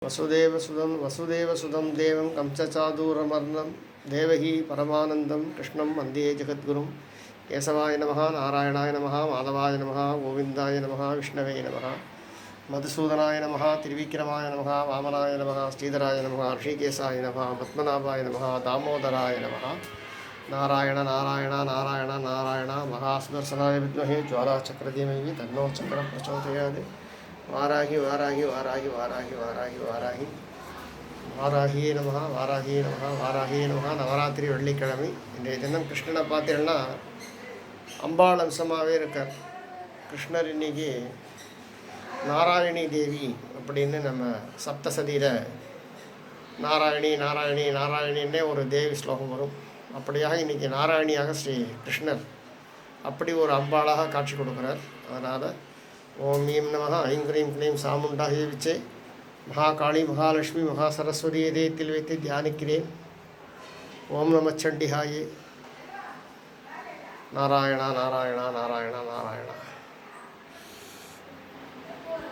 वसुदेवसुदं देवं कंसचादूरमर्दनं देवकी परमानन्दं कृष्णं वन्दे जगद्गुरुं केशवाय नमः नारायणाय नमः माधवाय नमः गोविन्दाय नमः विष्णवे नमः मधुसूदनाय नमः त्रिविक्रमाय नमः वामनाय नमः श्रीधराय नमः ऋषिकेशाय नमः पद्मनाभाय नमः दामोदराय नमः नारायण नारायण नारायण नारायण महासुदर्शनाय विद्महे ज्वालाचक्रधीमहि तन्नो चक्रं प्रचोदयात् वाराही वाराही वाराही वाराही वाराही वाराही வாராகியே நமஹ வாராகியே நமஹ வாராகியே நமஹ. நவராத்திரி வெள்ளிக்கிழமை இன்றைய தினம் கிருஷ்ணனை பார்த்தீங்கன்னா அம்பாள் அம்சமாகவே இருக்கார் கிருஷ்ணர். இன்னைக்கு நாராயணி தேவி அப்படின்னு நம்ம சப்தசதியில் நாராயணி நாராயணி நாராயணின்னே ஒரு தேவி ஸ்லோகம் வரும். அப்படியாக இன்றைக்கி நாராயணியாக ஸ்ரீ கிருஷ்ணர் அப்படி ஒரு அம்பாளாக காட்சி கொடுக்குறார். அதனால் ஓம் ஈம் நமஹ ஐம் க்ரீம் க்ளீம் சாமுண்டாகிய விச்சே மகாகாளி மகாலட்சுமி மகாசரஸ்வதி இதயத்தில் வைத்து தியானிக்கிறேன். ஓம் நம சண்டிஹாயே நாராயணா நாராயணா நாராயணா